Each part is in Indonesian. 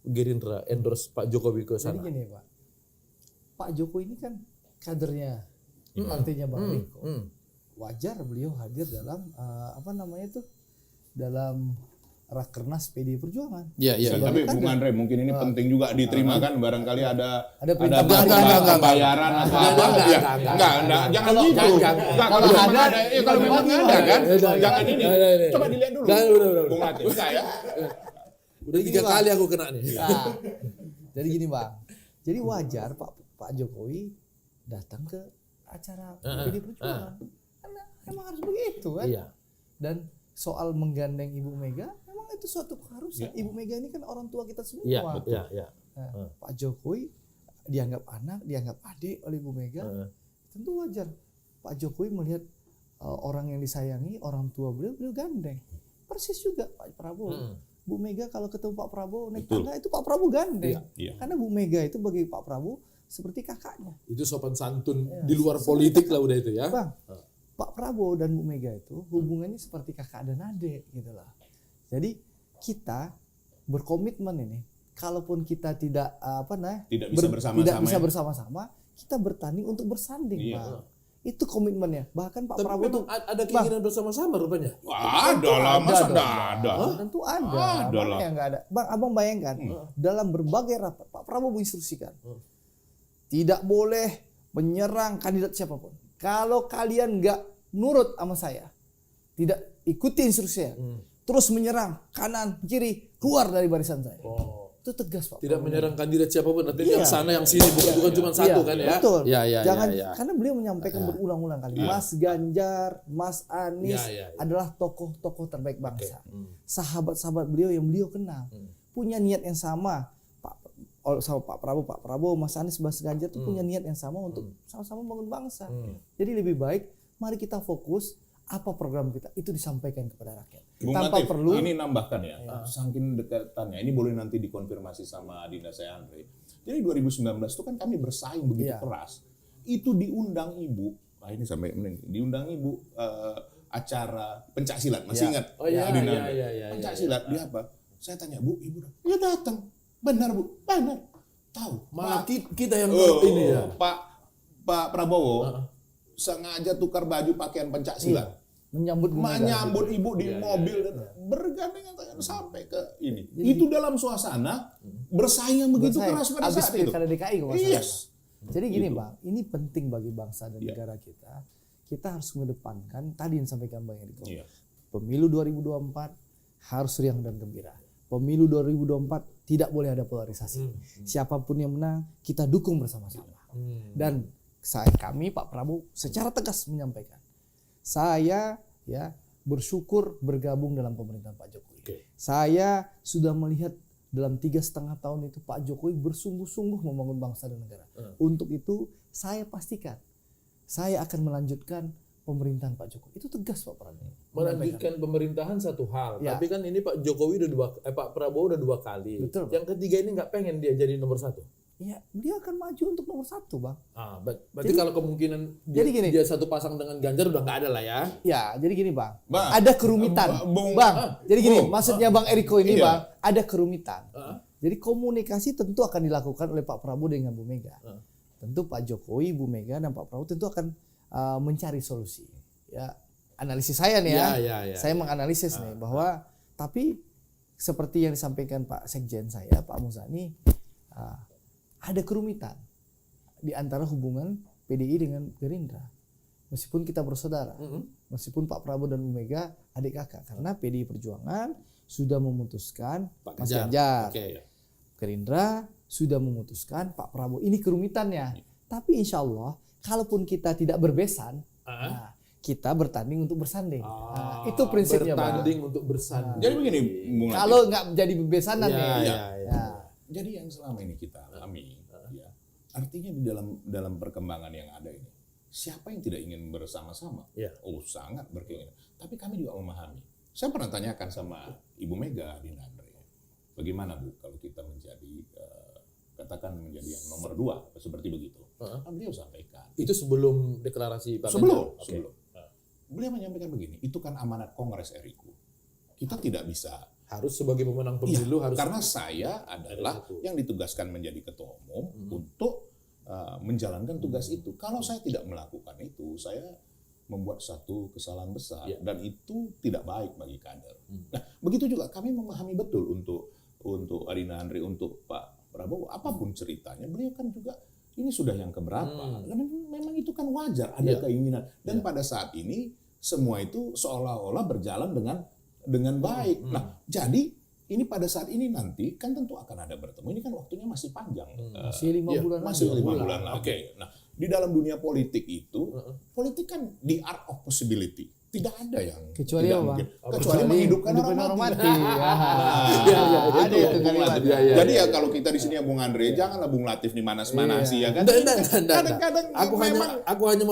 Gerindra endorse Pak Jokowi ke sana? Jadi gini Pak Jokowi ini kan kadernya partainya Bang Eriko. Wajar beliau hadir dalam dalam Rakernas PDI Perjuangan. Iya. Tapi Bung Andre mungkin ini penting juga diterima kan, barangkali ada bayaran atau apa? Enggak, jangan gitu. Enggak, kalau memang ada kan, jangan ini. Coba dilihat dulu. Bung Latif, enggak ya? Udah 3 kali aku kena nih. Nah, jadi gini Bang, jadi wajar Pak Jokowi datang ke acara PDI Perjuangan. Karena emang harus begitu kan. Iya. Dan soal menggandeng Ibu Mega, memang itu suatu keharusan. Ibu Mega ini kan orang tua kita semua. Iya. Nah, Pak Jokowi dianggap anak, dianggap adik oleh Ibu Mega. Tentu wajar Pak Jokowi melihat orang yang disayangi, orang tua beliau gandeng. Persis juga Pak Prabowo. Bu Mega kalau ketemu Pak Prabowo naik tangga itu Pak Prabowo gandeng. Karena Bu Mega itu bagi Pak Prabowo seperti kakaknya. Itu sopan santun di luar politik lah udah itu ya. Bang, Pak Prabowo dan Bu Mega itu hubungannya seperti kakak dan adik gitu lah. Jadi kita berkomitmen ini, kalaupun kita tidak bisa bersama-sama, kita bertanding untuk bersanding, Bang. Itu komitmennya. Bahkan Pak Prabowo tuh ada keinginan bersama-sama rupanya. Ada lah, masa ada? Tentu ada. Mana yang nggak ada? Bang, abang bayangkan dalam berbagai rapat Pak Prabowo menginstruksikan tidak boleh menyerang kandidat siapapun. Kalau kalian nggak nurut sama saya, tidak ikuti instruksi saya, terus menyerang kanan kiri, keluar dari barisan saya. Itu tegas Pak. Tidak menyerang kandidat siapapun, artinya yang sana yang sini bukan cuma satu kan ya. Betul. Jangan karena beliau menyampaikan berulang-ulang kali, Mas Ganjar, Mas Anies adalah tokoh-tokoh terbaik bangsa. Sahabat-sahabat beliau yang beliau kenal, punya niat yang sama. Sama Pak Prabowo, Mas Anies, Mas Ganjar itu punya niat yang sama untuk sama-sama membangun bangsa. Jadi lebih baik mari kita fokus apa program kita itu disampaikan kepada rakyat. Bung Tanpa Latif, perlu ini nambahkan ya, saking dekatannya. Ini boleh nanti dikonfirmasi sama Dinda saya Andre. Jadi 2019 itu kan kami bersaing begitu keras. Itu diundang Ibu, ini sampai diundang Ibu acara pencak silat, masih ingat? Iya. Pencak silat dia apa? Saya tanya, Bu, Ibu ya datang. Benar Bu, benar. Tahu. Malah kita yang ini ya. Pak Prabowo sengaja tukar baju pakaian pencak silat. Menyambut Ibu di mobil bergandengan tangan sampai ke ini. Itu dalam suasana bersaing yang begitu keras pada saat itu. Pilkada DKI kalau Jadi gini Gitu. Bang, ini penting bagi bangsa dan negara kita. Kita harus mengedepankan tadi yang sampaikan Bang Eriko. Pemilu 2024 harus riang dan gembira. Pemilu 2024 tidak boleh ada polarisasi. Siapapun yang menang, kita dukung bersama-sama. Dan kami Pak Prabowo secara tegas menyampaikan, saya bersyukur bergabung dalam pemerintahan Pak Jokowi. Saya sudah melihat dalam 3,5 tahun itu Pak Jokowi bersungguh-sungguh membangun bangsa dan negara. Untuk itu saya pastikan saya akan melanjutkan pemerintahan Pak Jokowi. Itu tegas Pak Prabowo. Melanjutkan pemerintahan satu hal, tapi kan ini Pak Jokowi Pak Prabowo udah 2 kali. Betul, yang ketiga ini nggak pengen dia jadi nomor 1. Ya, beliau akan maju untuk nomor 1, Bang. Berarti kalau kemungkinan dia satu pasang dengan Ganjar udah nggak ada lah ya. Ya, jadi gini Bang, ada kerumitan. Jadi gini, maksudnya Bang Eriko ini Bang, ada kerumitan. Jadi komunikasi tentu akan dilakukan oleh Pak Prabowo dengan Bu Mega. Tentu Pak Jokowi, Bu Mega, dan Pak Prabowo tentu akan mencari solusi. Ya, analisis saya nih ya. Saya menganalisis nih bahwa tapi seperti yang disampaikan Pak Sekjen saya, Pak Muzani, ada kerumitan di antara hubungan PDI dengan Gerindra. Meskipun kita bersaudara, meskipun Pak Prabowo dan Bu Mega adik kakak, karena PDI Perjuangan sudah memutuskan Mas Ganjar. Gerindra sudah memutuskan Pak Prabowo. Ini kerumitannya. Tapi insya Allah, kalaupun kita tidak berbesan, kita bertanding untuk bersanding. Itu prinsipnya, bertanding untuk bersanding. Jadi begini, kalau nggak jadi bebesanan Jadi yang selama ini kita alami, artinya di dalam perkembangan yang ada ini, siapa yang tidak ingin bersama-sama? Sangat berkeinginan. Tapi kami juga memahami. Saya pernah tanyakan sama Ibu Mega di Andre, bagaimana Bu kalau kita menjadi katakan menjadi yang nomor 2 seperti begitu? Beliau sampaikan. Itu sebelum deklarasi Pak Sebelum. Beliau menyampaikan begini, itu kan amanat Kongres RIku. Kita tidak bisa Harus sebagai pemenang pemilu harus. Karena saya adalah yang ditugaskan menjadi ketua umum untuk menjalankan tugas itu. Kalau saya tidak melakukan itu, saya membuat satu kesalahan besar dan itu tidak baik bagi kader. Nah, begitu juga kami memahami betul untuk Adina Andre, untuk Pak Prabowo, apapun ceritanya, beliau kan juga ini sudah yang keberapa. Karena memang itu kan wajar ada keinginan. Dan pada saat ini semua itu seolah-olah berjalan dengan baik. Nah, jadi ini pada saat ini nanti kan tentu akan ada bertemu. Ini kan waktunya masih panjang. Masih 5 bulan lagi. Masih 5 bulan lagi. Okay. Nah, di dalam dunia politik itu, politik kan the art of possibility. Tidak ada yang kecuali tidak apa? mungkin. Kecuali menghidupkan orang mati. Ada itu kalimat. Jadi ya kalau kita di sini ya Bung Andre, janganlah Bung Latif nih manas-manasi ya kan. Kadang-kadang aku hanya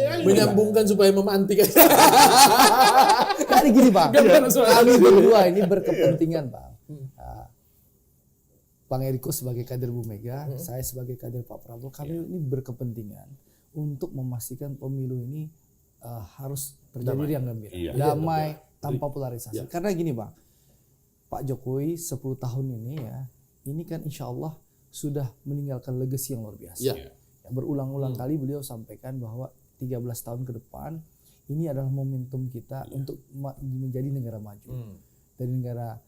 menyambungkan supaya memantik. Jadi gini Bang, kami berdua ini berkepentingan Bang. Bang Eriko sebagai kader Bu Mega, saya sebagai kader Pak Prabowo, kami ini berkepentingan untuk memastikan pemilu ini harus terjadi yang gembira, damai, tanpa polarisasi. Karena gini Bang, Pak Jokowi 10 tahun ini ya, ini kan insya Allah sudah meninggalkan legacy yang luar biasa. Berulang-ulang kali beliau sampaikan bahwa 13 tahun ke depan ini adalah momentum kita untuk menjadi negara maju. Dari negara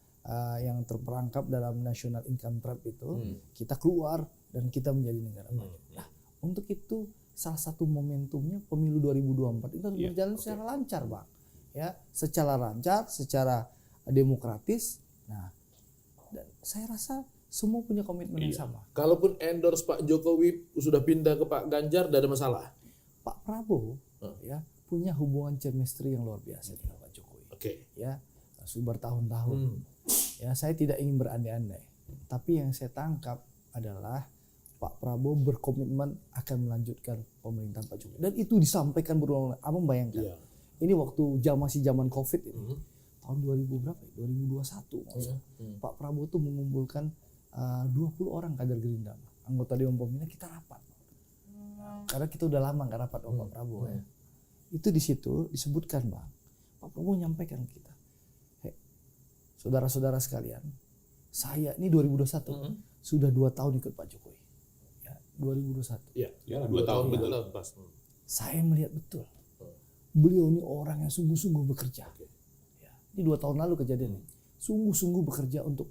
yang terperangkap dalam national income trap itu, kita keluar dan kita menjadi negara maju. Nah, untuk itu salah satu momentumnya pemilu 2024 itu harus berjalan secara lancar Bang. Ya, secara lancar, secara demokratis. Nah, dan saya rasa semua punya komitmen yang sama. Kalaupun endorse Pak Jokowi sudah pindah ke Pak Ganjar, tidak ada masalah. Pak Prabowo ya punya hubungan chemistry yang luar biasa dengan Pak Jokowi. Ya, sudah bertahun-tahun. Ya, saya tidak ingin berandai-andai. Tapi yang saya tangkap adalah Pak Prabowo berkomitmen akan melanjutkan pemerintahan Pak Jokowi. Dan itu disampaikan berulang-ulang. Abang bayangkan. Ini waktu masih zaman Covid ini. Tahun 2000 berapa ya? 2021 maksudnya. Pak Prabowo tuh mengumpulkan 20 orang kader Gerindra. Anggota Dewan Pembina kita rapat. Karena kita udah lama gak rapat sama Pak Prabowo ya. Itu di situ disebutkan Bang. Pak Prabowo nyampaikan ke kita. Hey, saudara-saudara sekalian. Saya ini 2021 sudah 2 tahun ikut Pak Jokowi. 2021. Iya, 2 tahun betul. Saya melihat betul. Beliau ini orang yang sungguh-sungguh bekerja. Ya, ini 2 tahun lalu kejadian ini. Sungguh-sungguh bekerja untuk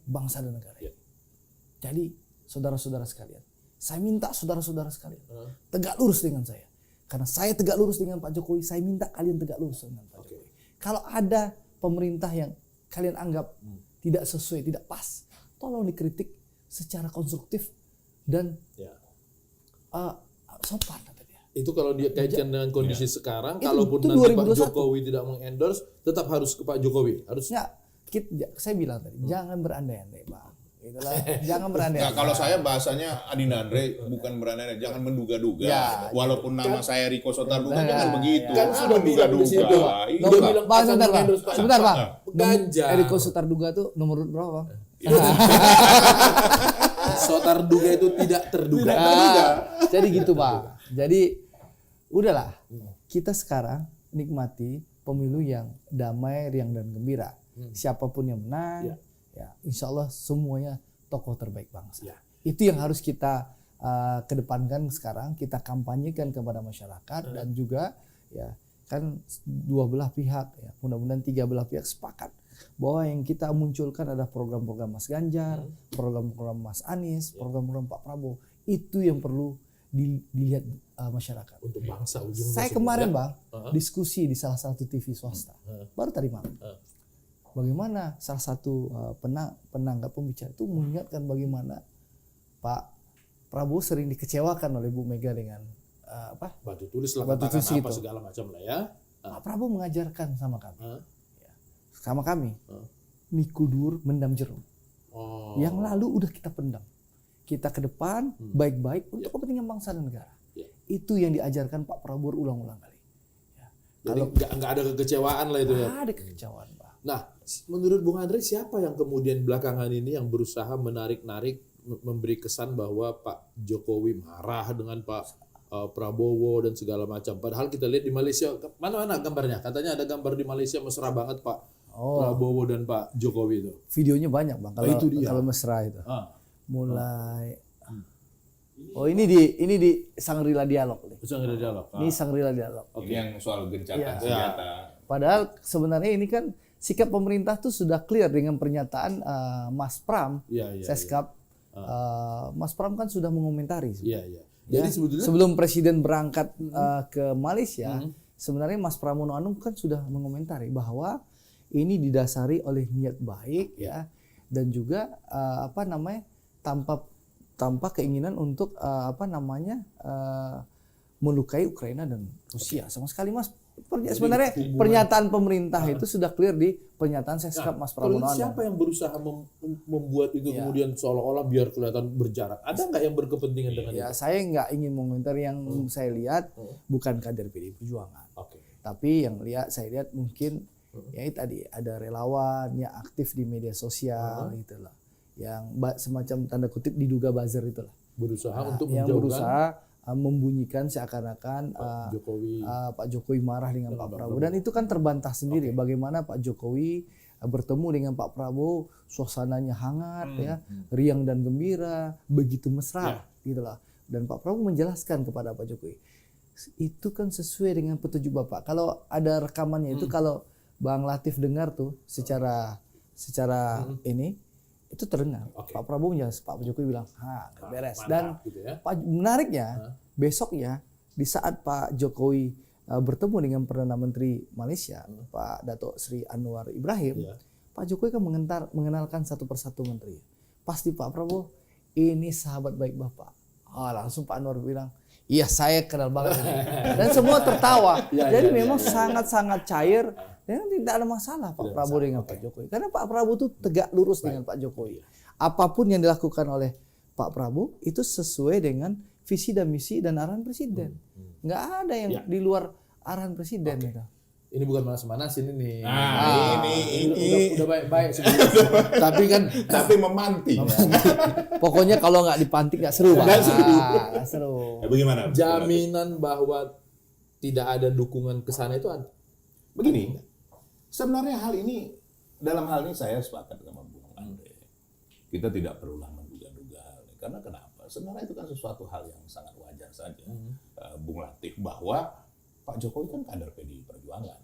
bangsa dan negara. Jadi, saudara-saudara sekalian, saya minta saudara-saudara sekalian tegak lurus dengan saya. Karena saya tegak lurus dengan Pak Jokowi, saya minta kalian tegak lurus dengan Pak Jokowi. Kalau ada pemerintah yang kalian anggap tidak sesuai, tidak pas, tolong dikritik secara konstruktif dan sopan katanya. Itu kalau dia kaitkan dengan kondisi sekarang, kalaupun nanti Pak Jokowi tidak mengendorse, tetap harus ke Pak Jokowi. Harusnya. Saya bilang tadi, jangan berandai-andai Bang. Itulah, jangan berandai-andai. Nah, kalau saya bahasanya Adina Andre bukan berandai-andai, jangan menduga-duga. Walaupun nama saya Riko Sotarduga, jangan begitu. Kan sudah bilang di situ. Dia bilang Bang, sebentar Bang. Ganjar. Riko Sotarduga tuh nomor berapa Bang? Sotarduga itu tidak terduga. Jadi gitu Bang. Jadi udahlah, kita sekarang nikmati pemilu yang damai, riang dan gembira. Siapapun yang menang, ya insya Allah semuanya tokoh terbaik bangsa. Itu yang harus kita kedepankan sekarang, kita kampanyekan kepada masyarakat dan juga ya kan 2 belah pihak, ya mudah-mudahan 3 belah pihak sepakat bahwa yang kita munculkan adalah program-program Mas Ganjar, program-program Mas Anies, program-program Pak Prabowo. Itu yang perlu dilihat masyarakat. Untuk bangsa ujungnya. Saya kemarin Bang diskusi di salah satu TV swasta, baru tadi malam. Bagaimana salah satu penanggap pembicara itu mengingatkan bagaimana Pak Prabowo sering dikecewakan oleh Bu Mega dengan batu tulis lah, batu tulis apa segala macam lah ya. Pak Prabowo mengajarkan sama kami, mikudur mendam jeruk. Yang lalu udah kita pendam, kita ke depan baik-baik untuk kepentingan bangsa dan negara. Itu yang diajarkan Pak Prabowo ulang-ulang kali. Jadi nggak ada kekecewaan lah itu ya. Ada kekecewaan Pak. Nah, menurut Bung Andre, siapa yang kemudian belakangan ini yang berusaha menarik-narik, memberi kesan bahwa Pak Jokowi marah dengan Pak Prabowo dan segala macam. Padahal kita lihat di Malaysia, mana gambarnya? Katanya ada gambar di Malaysia mesra banget Pak Prabowo dan Pak Jokowi itu? Videonya banyak Bang, kalau mesra itu. Mulai ini di Sangrila Dialog nih. Sangrila Dialog. Ini Sangrila Dialog. Ini yang soal gencatan senjata. Padahal sebenarnya ini kan sikap pemerintah tuh sudah clear dengan pernyataan Mas Pram, Seskap. Mas Pram kan sudah mengomentari. Jadi sebelum Presiden berangkat ke Malaysia, sebenarnya Mas Pramono Anung kan sudah mengomentari bahwa ini didasari oleh niat baik dan juga tanpa keinginan untuk melukai Ukraina dan Rusia sama sekali Mas. Sebenarnya pernyataan pemerintah itu sudah clear di pernyataan Seskap Mas Pramono Anung. Siapa yang berusaha membuat itu kemudian seolah-olah biar kelihatan berjarak? Ada nggak yang berkepentingan dengan itu? Saya nggak ingin mengomentari yang saya lihat bukan kader PDI Perjuangan. Tapi yang saya lihat mungkin tadi ada relawan yang aktif di media sosial gitulah. Yang semacam tanda kutip diduga buzzer itulah. Berusaha untuk yang menjauhkan, berusaha membunyikan seakan-akan Pak Jokowi marah dengan Pak Prabowo, dan itu kan terbantah sendiri bagaimana Pak Jokowi bertemu dengan Pak Prabowo, suasananya hangat riang dan gembira, begitu mesra gitulah. Dan Pak Prabowo menjelaskan kepada Pak Jokowi itu kan sesuai dengan petunjuk Bapak. Kalau ada rekamannya itu, kalau Bang Latif dengar tuh secara ini itu terdengar. Pak Prabowo menjelaskan, Pak Jokowi bilang, beres. Dan gitu ya. menariknya besoknya di saat Pak Jokowi bertemu dengan Perdana Menteri Malaysia, Pak Dato' Sri Anwar Ibrahim, Pak Jokowi kan mengenalkan satu persatu menteri. Pasti Pak Prabowo, ini sahabat baik Bapak. Langsung Pak Anwar bilang, iya saya kenal banget. Dan semua tertawa. Jadi memang sangat-sangat cair. Dan tidak ada masalah Pak Prabowo dengan Pak Jokowi. Karena Pak Prabowo itu tegak lurus dengan Pak Jokowi. Apapun yang dilakukan oleh Pak Prabowo itu sesuai dengan visi dan misi dan arahan Presiden. Nggak ada yang di luar arahan Presiden. Gitu. Ini bukan manas-manasin ini. Ini udah baik-baik sebelum. tapi memantik. Pokoknya kalau nggak dipantik nggak seru. Nggak seru. Bagaimana? Jaminan bahwa tidak ada dukungan ke sana itu ada. Begini. Sebenarnya dalam hal ini saya sepakat sama Bung Andre. Kita tidak perlu menduga-duga. Karena kenapa? Sebenarnya itu kan sesuatu hal yang sangat wajar saja. Bung Latif, bahwa Pak Jokowi kan kader PDI Perjuangan.